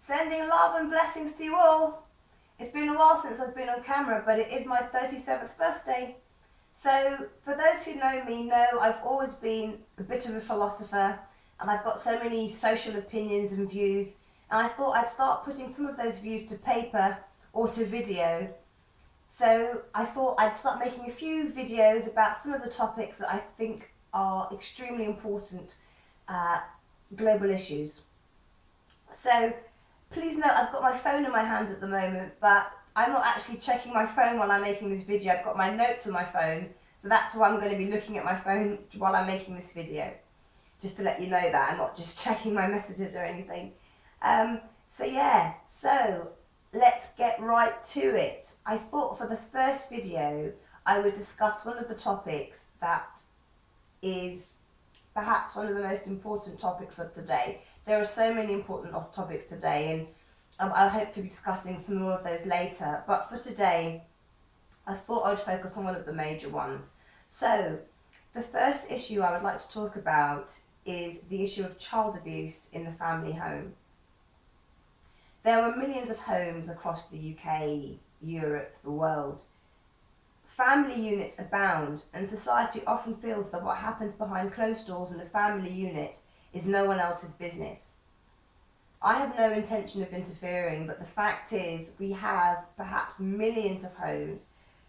Sending love and blessings to you all. It's been a while since I've been on camera, but it is my 37th birthday. So for those who know me know I've always been a bit of a philosopher, and I've got so many social opinions and views, and I thought I'd start putting some of those views to paper or to video. So I thought I'd start making a few videos about some of the topics that I think are extremely important global issues. So please note I've got my phone in my hand at the moment, but I'm not actually checking my phone while I'm making this video. I've got my notes on my phone, so that's why I'm going to be looking at my phone while I'm making this video. Just to let you know that I'm not just checking my messages or anything. So let's get right to it. I thought for the first video I would discuss one of the topics that is perhaps one of the most important topics of today. There are so many important topics today, and I hope to be discussing some more of those later. But for today, I thought I would focus on one of the major ones. So, the first issue I would like to talk about is the issue of child abuse in the family home. There are millions of homes across the UK, Europe, the world. Family units abound, and society often feels that what happens behind closed doors in a family unit is no one else's business. I have no intention of interfering, but the fact is we have perhaps millions of homes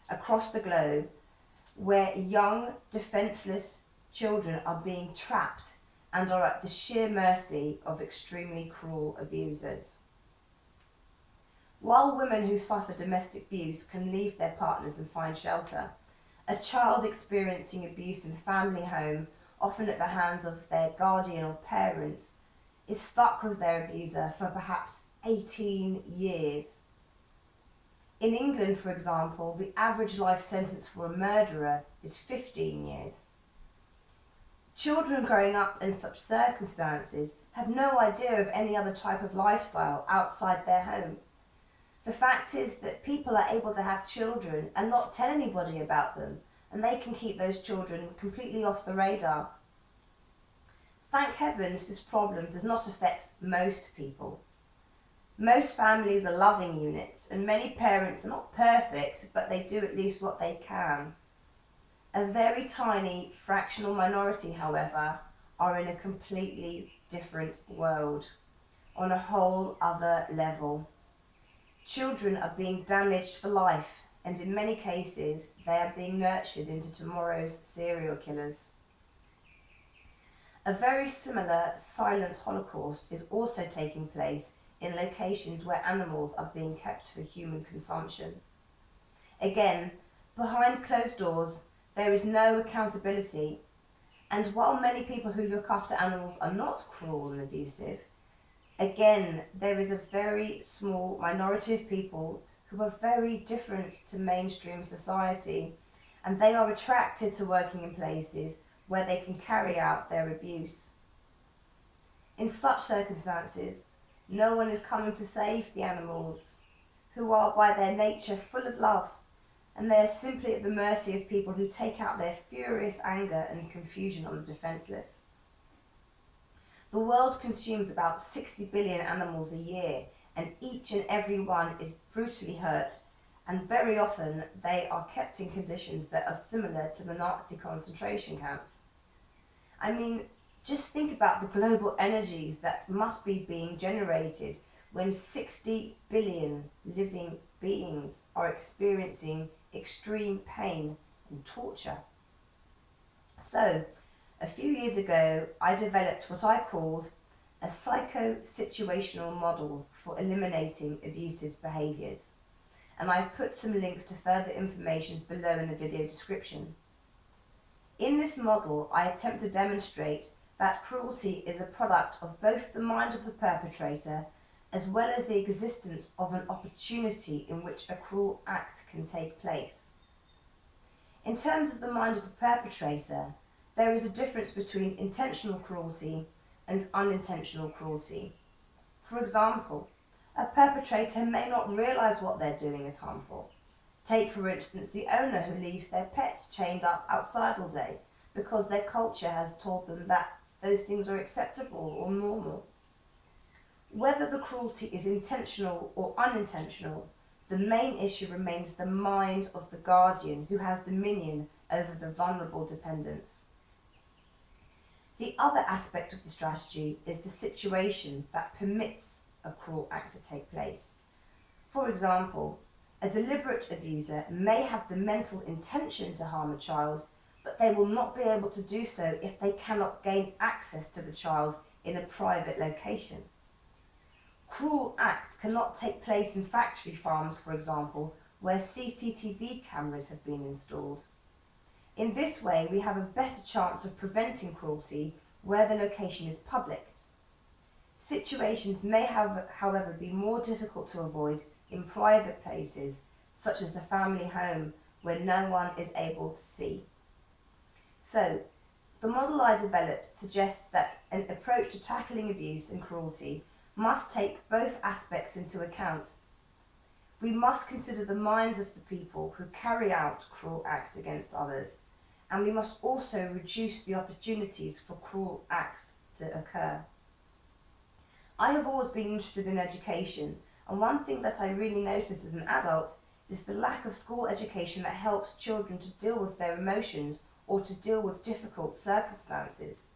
across the globe where young, defenceless children are being trapped and are at the sheer mercy of extremely cruel abusers. While women who suffer domestic abuse can leave their partners and find shelter, a child experiencing abuse in the family home, often at the hands of their guardian or parents, is stuck with their abuser for perhaps 18 years. In England, for example, the average life sentence for a murderer is 15 years. Children growing up in such circumstances have no idea of any other type of lifestyle outside their home. The fact is that people are able to have children and not tell anybody about them, and they can keep those children completely off the radar. Thank heavens this problem does not affect most people. Most families are loving units, and many parents are not perfect, but they do at least what they can. A very tiny fractional minority, however, are in a completely different world, on a whole other level. Children are being damaged for life, and in many cases they are being nurtured into tomorrow's serial killers. A very similar silent Holocaust is also taking place in locations where animals are being kept for human consumption. Again, behind closed doors, there is no accountability, and while many people who look after animals are not cruel and abusive, again, there is a very small minority of people who are very different to mainstream society, and they are attracted to working in places where they can carry out their abuse. In such circumstances, no one is coming to save the animals, who are by their nature full of love, and they are simply at the mercy of people who take out their furious anger and confusion on the defenceless. The world consumes about 60 billion animals a year, and each and every one is brutally hurt, and very often they are kept in conditions that are similar to the Nazi concentration camps. I mean, just think about the global energies that must be being generated when 60 billion living beings are experiencing extreme pain and torture. So, a few years ago, I developed what I called a psycho-situational model for eliminating abusive behaviours, and I've put some links to further information below in the video description. In this model, I attempt to demonstrate that cruelty is a product of both the mind of the perpetrator as well as the existence of an opportunity in which a cruel act can take place. In terms of the mind of the perpetrator, there is a difference between intentional cruelty and unintentional cruelty. For example, a perpetrator may not realise what they're doing is harmful. Take, for instance, the owner who leaves their pets chained up outside all day because their culture has told them that those things are acceptable or normal. Whether the cruelty is intentional or unintentional, the main issue remains the mind of the guardian who has dominion over the vulnerable dependent. The other aspect of the strategy is the situation that permits a cruel act to take place. For example, a deliberate abuser may have the mental intention to harm a child, but they will not be able to do so if they cannot gain access to the child in a private location. Cruel acts cannot take place in factory farms, for example, where CCTV cameras have been installed. In this way, we have a better chance of preventing cruelty where the location is public. Situations may, however, be more difficult to avoid in private places, such as the family home, where no one is able to see. So, the model I developed suggests that an approach to tackling abuse and cruelty must take both aspects into account. We must consider the minds of the people who carry out cruel acts against others, and we must also reduce the opportunities for cruel acts to occur. I have always been interested in education, and one thing that I really noticed as an adult is the lack of school education that helps children to deal with their emotions or to deal with difficult circumstances.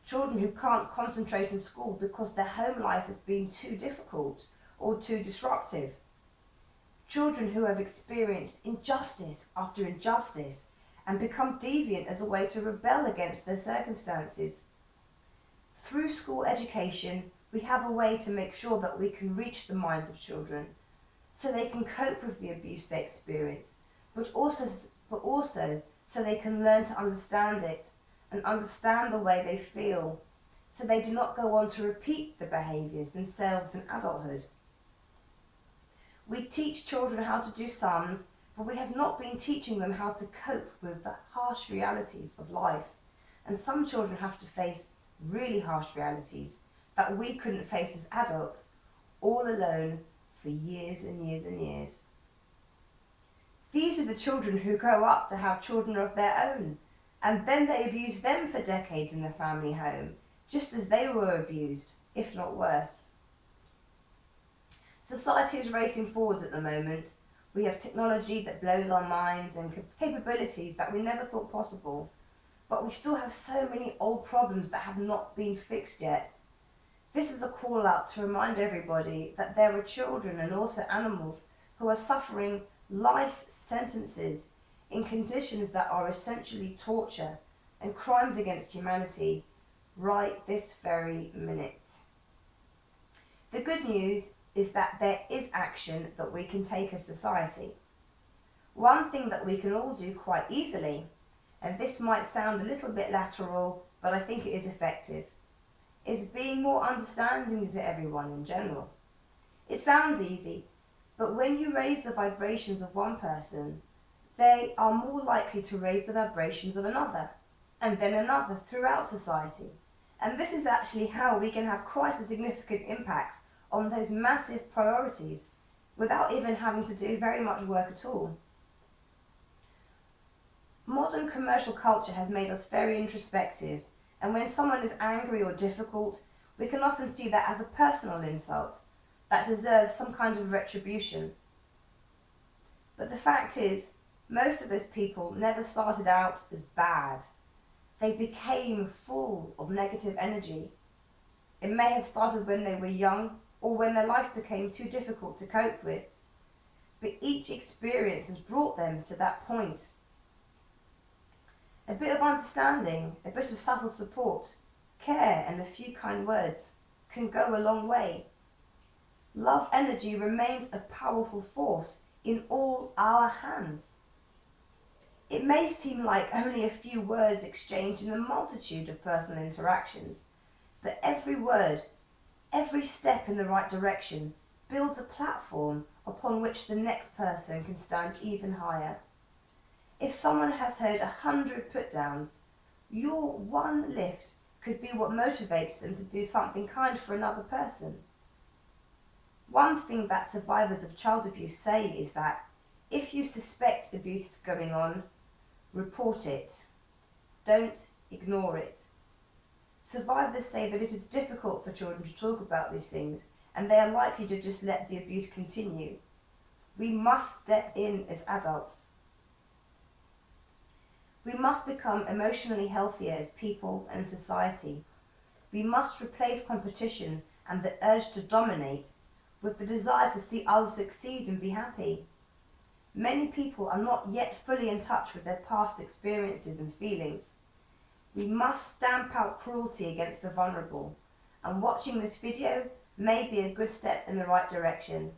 Children who can't concentrate in school because their home life has been too difficult or too disruptive. Children who have experienced injustice after injustice and become deviant as a way to rebel against their circumstances. Through school education, we have a way to make sure that we can reach the minds of children so they can cope with the abuse they experience, but also so they can learn to understand it and understand the way they feel, so they do not go on to repeat the behaviours themselves in adulthood. We teach children how to do sums, but we have not been teaching them how to cope with the harsh realities of life. And some children have to face really harsh realities that we couldn't face as adults, all alone for years and years and years. These are the children who grow up to have children of their own, and then they abuse them for decades in the family home, just as they were abused, if not worse. Society is racing forwards at the moment. We have technology that blows our minds and capabilities that we never thought possible, but we still have so many old problems that have not been fixed yet. This is a call out to remind everybody that there are children and also animals who are suffering life sentences in conditions that are essentially torture and crimes against humanity right this very minute. The good news is that there is action that we can take as society. One thing that we can all do quite easily, and this might sound a little bit lateral, but I think it is effective, is being more understanding to everyone in general. It sounds easy, but when you raise the vibrations of one person, they are more likely to raise the vibrations of another, and then another throughout society. And this is actually how we can have quite a significant impact on those massive priorities without even having to do very much work at all. Modern commercial culture has made us very introspective, and when someone is angry or difficult, we can often see that as a personal insult that deserves some kind of retribution. But the fact is, most of those people never started out as bad. They became full of negative energy. It may have started when they were young or when their life became too difficult to cope with, but each experience has brought them to that point. A bit of understanding, a bit of subtle support, care and a few kind words can go a long way. Love energy remains a powerful force in all our hands. It may seem like only a few words exchanged in the multitude of personal interactions, but every word, every step in the right direction builds a platform upon which the next person can stand even higher. If someone has heard 100 put-downs, your one lift could be what motivates them to do something kind for another person. One thing that survivors of child abuse say is that if you suspect abuse is going on, report it. Don't ignore it. Survivors say that it is difficult for children to talk about these things, and they are likely to just let the abuse continue. We must step in as adults. We must become emotionally healthier as people and society. We must replace competition and the urge to dominate with the desire to see others succeed and be happy. Many people are not yet fully in touch with their past experiences and feelings. We must stamp out cruelty against the vulnerable, and watching this video may be a good step in the right direction.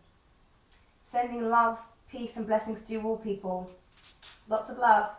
Sending love, peace and blessings to you all, people. Lots of love.